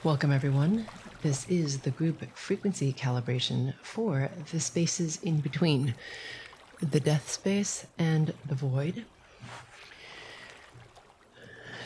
Welcome, everyone. This is the group frequency calibration for the spaces in between the death space and the void.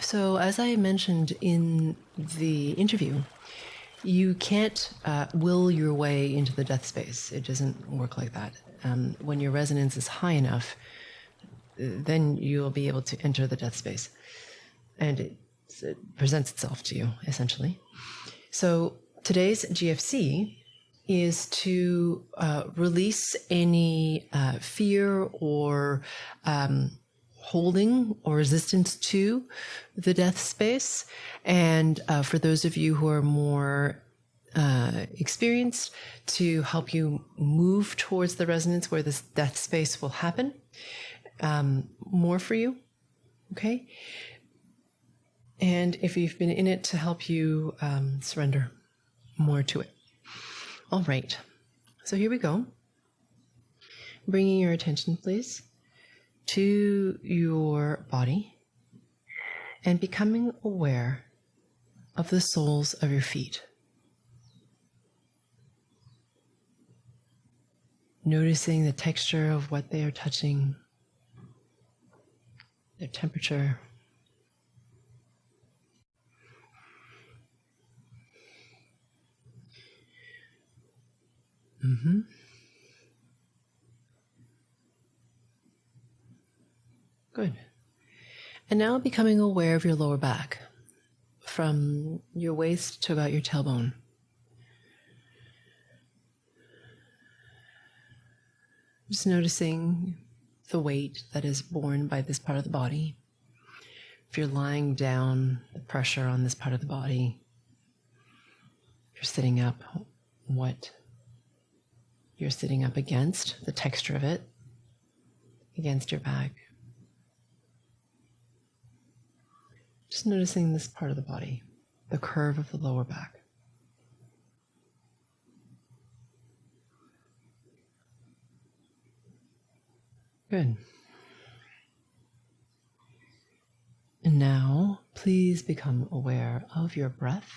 So, as I mentioned in the interview, you can't will your way into the death space. It doesn't work like that. When your resonance is high enough, then you'll be able to enter the death space. And it presents itself to you, essentially. So today's GFC is to release any fear or holding or resistance to the death space. And for those of you who are more experienced, to help you move towards the resonance where this death space will happen. More for you, okay? And if you've been in it, to help you surrender more to it. All right. So here we go. Bringing your attention, please, to your body and becoming aware of the soles of your feet. Noticing the texture of what they are touching, their temperature. Good. And now becoming aware of your lower back, from your waist to about your tailbone. Just noticing the weight that is borne by this part of the body. If you're lying down, the pressure on this part of the body. If you're sitting up, what you're sitting up against, the texture of it, against your back. Just noticing this part of the body, the curve of the lower back. Good. And now, please become aware of your breath.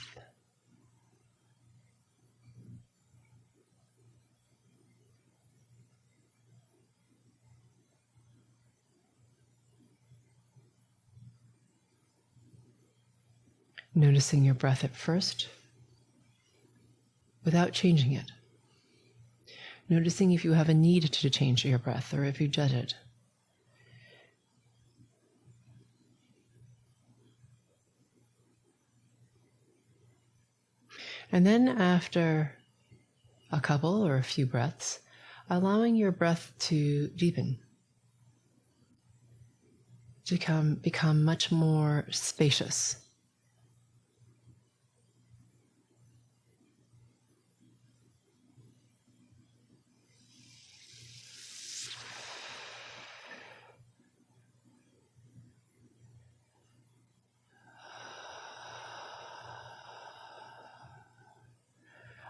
Noticing your breath at first, without changing it. Noticing if you have a need to change your breath or if you judge it. And then after a couple or a few breaths, allowing your breath to deepen, to become much more spacious.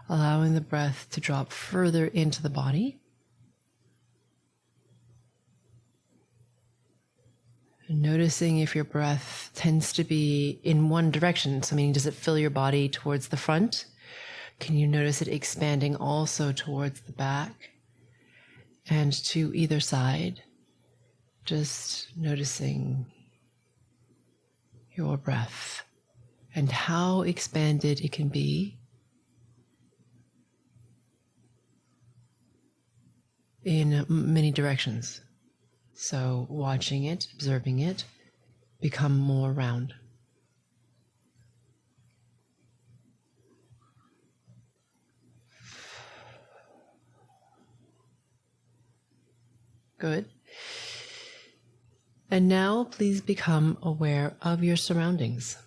Allowing the breath to drop further into the body. And noticing if your breath tends to be in one direction. So meaning, does it fill your body towards the front? Can you notice it expanding also towards the back and to either side? Just noticing your breath and how expanded it can be in many directions. So watching it, observing it, become more round. Good. And now please become aware of your surroundings.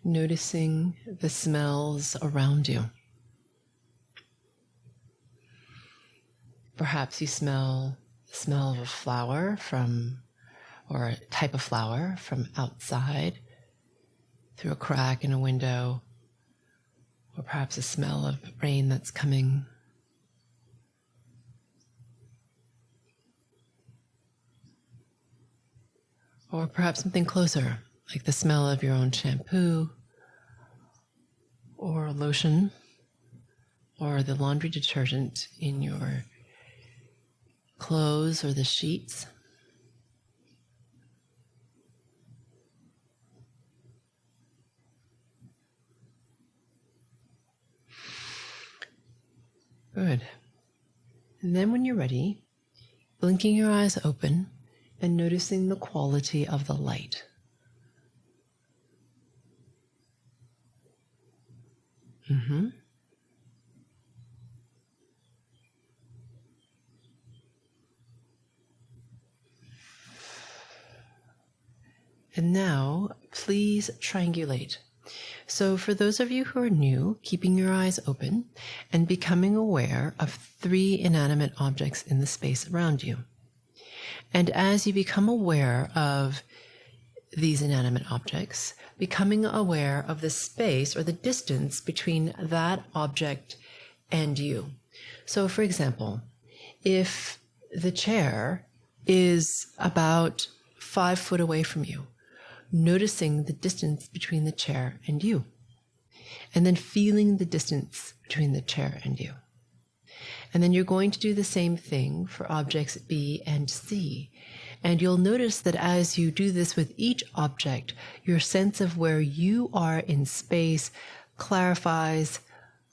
Noticing the smells around you. Perhaps you smell the smell of a flower or a type of flower from outside through a crack in a window, or perhaps a smell of rain that's coming. Or perhaps something closer, like the smell of your own shampoo, or lotion, or the laundry detergent in your clothes or the sheets. Good. And then when you're ready, blinking your eyes open and noticing the quality of the light. And now, please triangulate. So for those of you who are new, keeping your eyes open and becoming aware of 3 inanimate objects in the space around you. And as you become aware of these inanimate objects, becoming aware of the space or the distance between that object and you. So for example, if the chair is about 5 foot away from you, noticing the distance between the chair and you, and then feeling the distance between the chair and you. And then you're going to do the same thing for objects B and C. And you'll notice that as you do this with each object, your sense of where you are in space clarifies,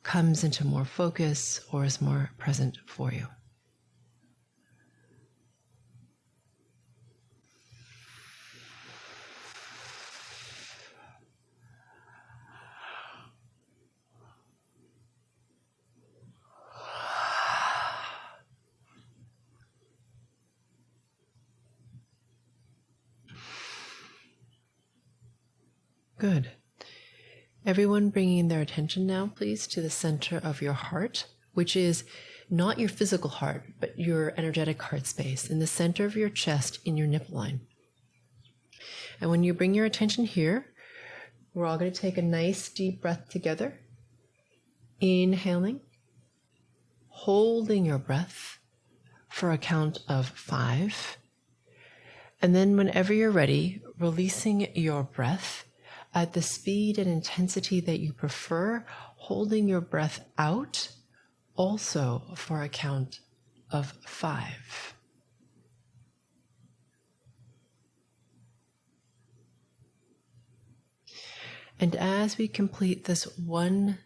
comes into more focus, or is more present for you. Good. Everyone bringing their attention now, please, to the center of your heart, which is not your physical heart, but your energetic heart space, in the center of your chest, in your nipple line. And when you bring your attention here, we're all going to take a nice deep breath together. Inhaling, holding your breath for a count of 5. And then whenever you're ready, releasing your breath at the speed and intensity that you prefer, holding your breath out also for a count of 5. And as we complete this one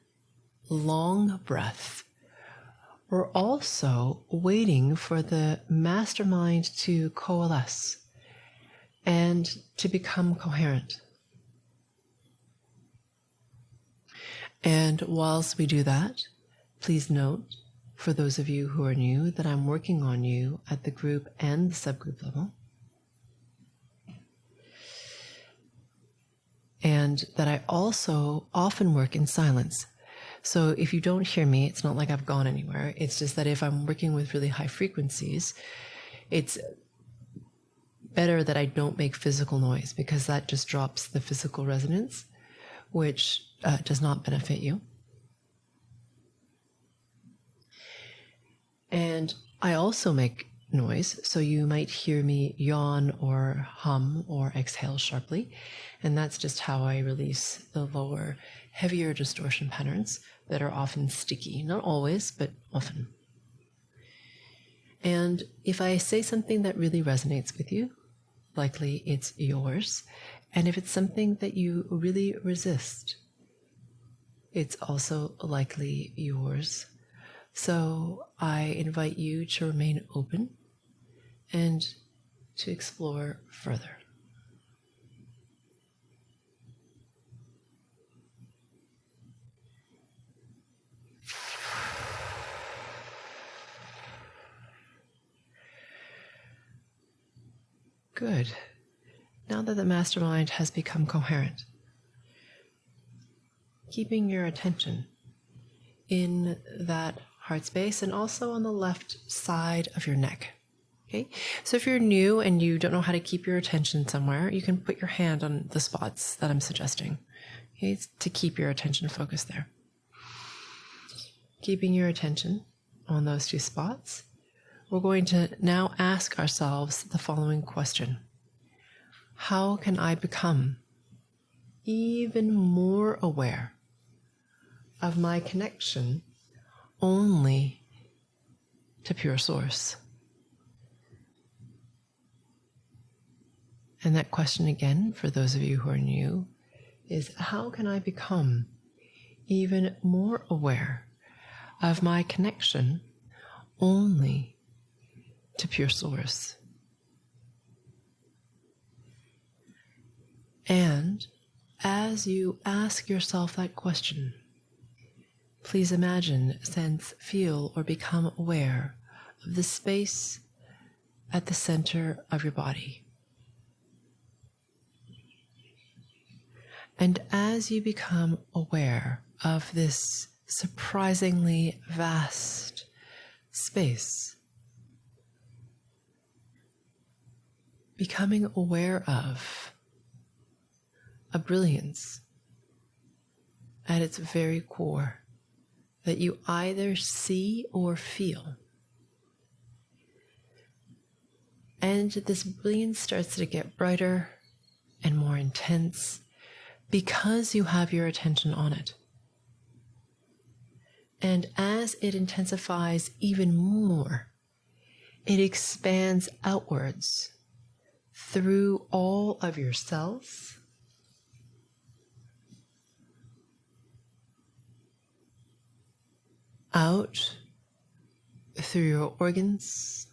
long breath, we're also waiting for the mastermind to coalesce and to become coherent. And whilst we do that, please note, for those of you who are new, that I'm working on you at the group and the subgroup level. And that I also often work in silence. So if you don't hear me, it's not like I've gone anywhere. It's just that if I'm working with really high frequencies, it's better that I don't make physical noise, because that just drops the physical resonance, which does not benefit you. And I also make noise, so you might hear me yawn or hum or exhale sharply, and that's just how I release the lower, heavier distortion patterns that are often sticky. Not always, but often. And if I say something that really resonates with you, likely it's yours. And if it's something that you really resist, it's also likely yours. So I invite you to remain open and to explore further. Good. Now that the mastermind has become coherent, keeping your attention in that heart space and also on the left side of your neck. Okay? So if you're new and you don't know how to keep your attention somewhere, you can put your hand on the spots that I'm suggesting, okay, to keep your attention focused there. Keeping your attention on those 2 spots, we're going to now ask ourselves the following question. how can I become even more aware of my connection only to pure source? And that question again, for those of you who are new, is how can I become even more aware of my connection only to pure source? And as you ask yourself that question, please imagine, sense, feel, or become aware of the space at the center of your body. And as you become aware of this surprisingly vast space, becoming aware of a brilliance at its very core that you either see or feel. And this brilliance starts to get brighter and more intense because you have your attention on it. And as it intensifies even more, it expands outwards through all of your cells, out through your organs,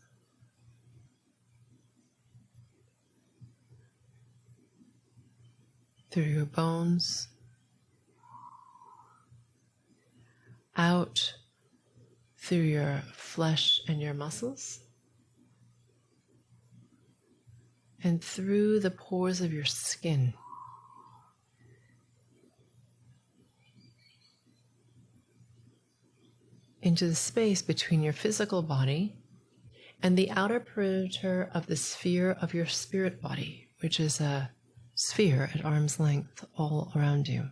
through your bones, out through your flesh and your muscles, and through the pores of your skin. Into the space between your physical body and the outer perimeter of the sphere of your spirit body, which is a sphere at arm's length all around you.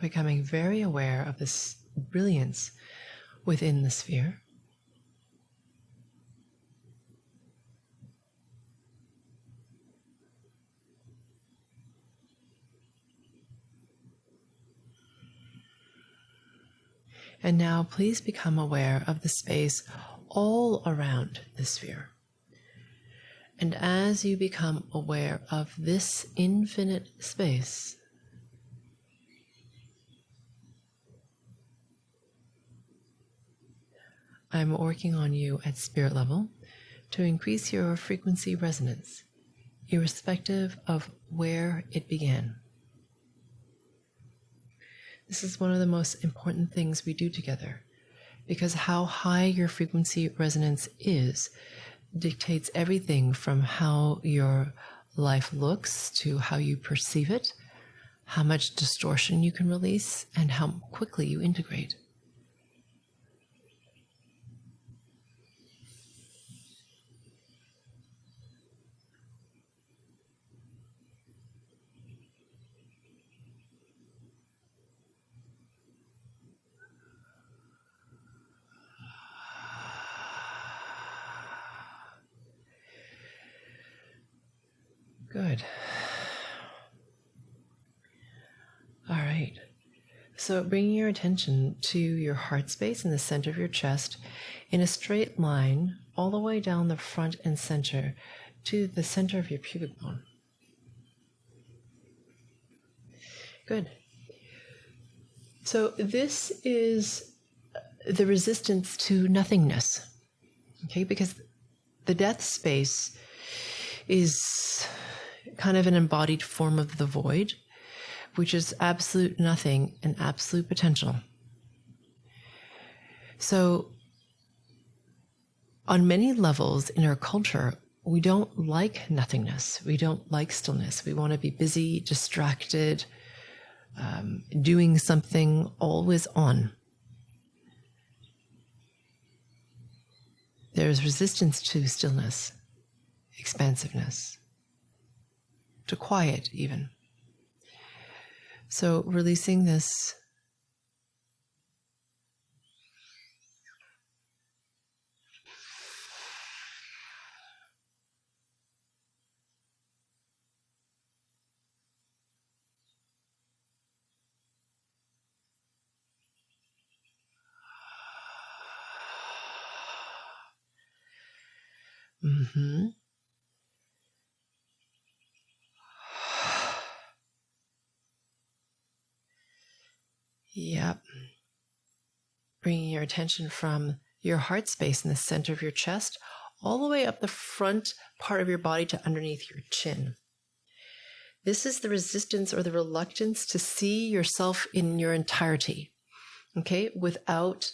Becoming very aware of this brilliance within the sphere. And now please become aware of the space all around the sphere. And as you become aware of this infinite space, I'm working on you at spirit level to increase your frequency resonance, irrespective of where it began. This is one of the most important things we do together, because how high your frequency resonance is dictates everything from how your life looks to how you perceive it, how much distortion you can release, and how quickly you integrate. Good. All right. So bringing your attention to your heart space in the center of your chest in a straight line all the way down the front and center to the center of your pubic bone. Good. So this is the resistance to nothingness, okay? Because the death space is kind of an embodied form of the void, which is absolute nothing and absolute potential. So on many levels in our culture, we don't like nothingness. We don't like stillness. We want to be busy, distracted, doing something always on. There's resistance to stillness, expansiveness, to quiet even. So releasing this Yep. Bringing your attention from your heart space in the center of your chest all the way up the front part of your body to underneath your chin. This is the resistance or the reluctance to see yourself in your entirety, okay, without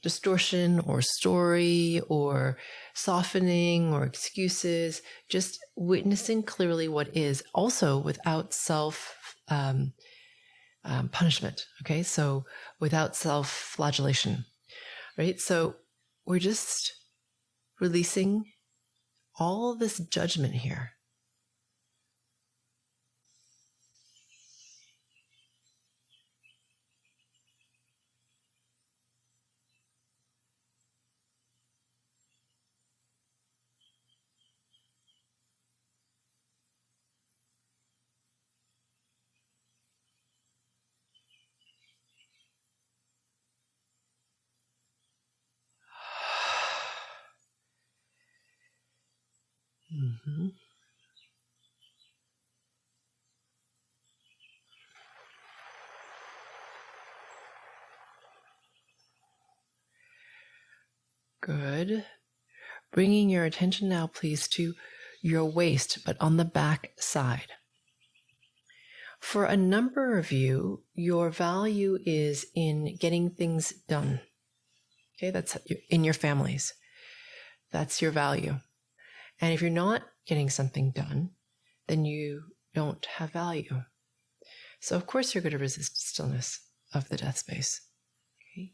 distortion or story or softening or excuses, just witnessing clearly what is, also without punishment, okay? So without self-flagellation, right? So we're just releasing all this judgment here. Mm-hmm. Good. Bringing your attention now, please, to your waist, but on the back side. For a number of you, your value is in getting things done. Okay, that's in your families. That's your value. And if you're not getting something done, then you don't have value. So of course you're going to resist stillness of the death space. Okay.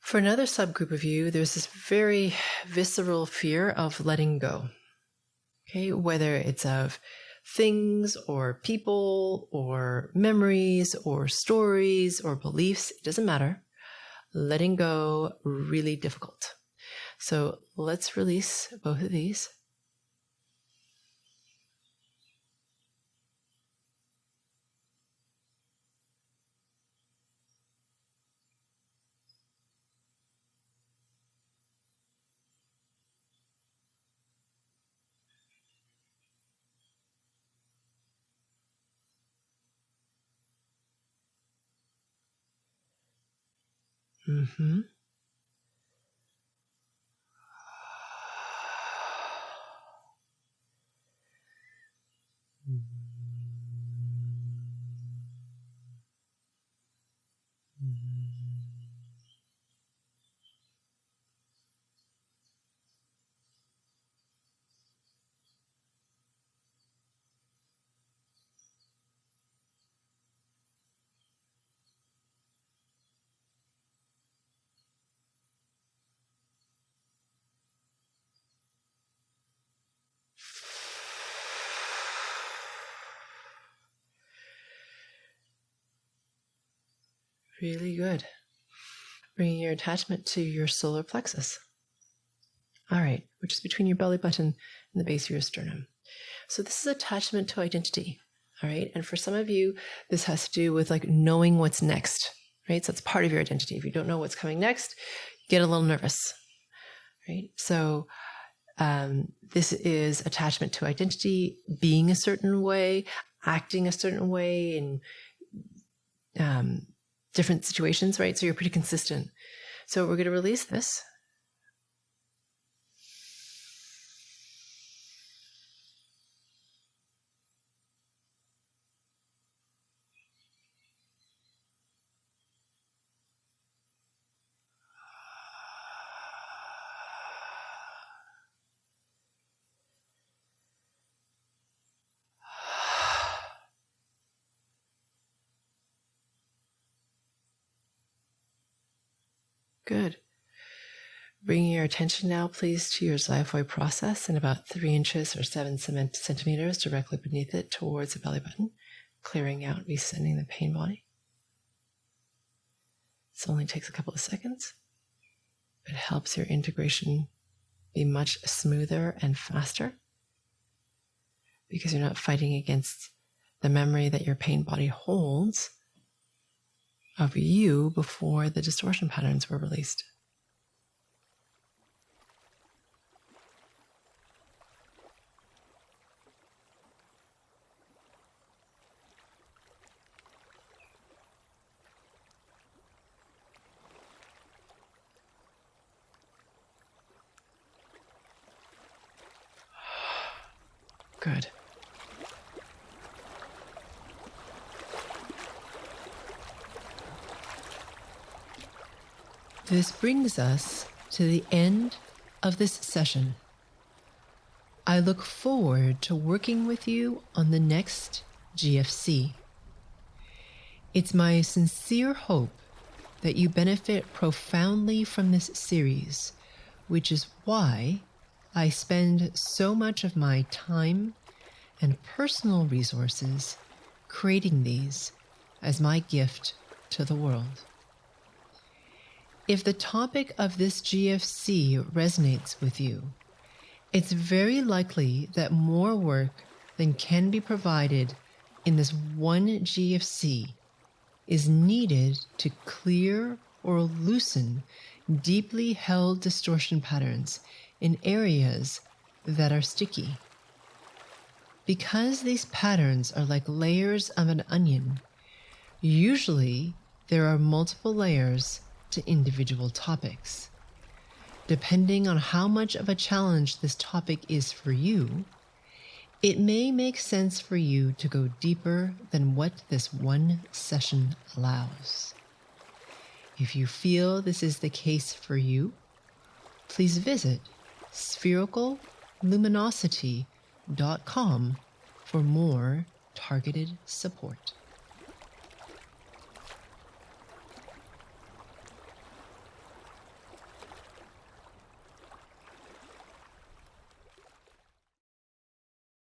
For another subgroup of you, there's this very visceral fear of letting go. Okay, whether it's of things or people or memories or stories or beliefs, it doesn't matter. Letting go, really difficult. So let's release both of these. Mm-hmm. Really good. Bringing your attachment to your solar plexus. All right, which is between your belly button and the base of your sternum. So this is attachment to identity. All right. And for some of you, this has to do with like knowing what's next, right? So it's part of your identity. If you don't know what's coming next, you get a little nervous, right? So this is attachment to identity, being a certain way, acting a certain way in different situations, right? So you're pretty consistent. So we're going to release this. Good. Bringing your attention now, please, to your xiphoid process and about 3 inches or 7 centimeters directly beneath it towards the belly button, clearing out, resending the pain body. This only takes a couple of seconds, but it helps your integration be much smoother and faster because you're not fighting against the memory that your pain body holds of you before the distortion patterns were released. Good. This brings us to the end of this session. I look forward to working with you on the next GFC. It's my sincere hope that you benefit profoundly from this series, which is why I spend so much of my time and personal resources creating these as my gift to the world. If the topic of this GFC resonates with you, it's very likely that more work than can be provided in this one GFC is needed to clear or loosen deeply held distortion patterns in areas that are sticky. Because these patterns are like layers of an onion, usually there are multiple layers to individual topics. Depending on how much of a challenge this topic is for you, it may make sense for you to go deeper than what this one session allows. If you feel this is the case for you, please visit sphericalluminosity.com for more targeted support.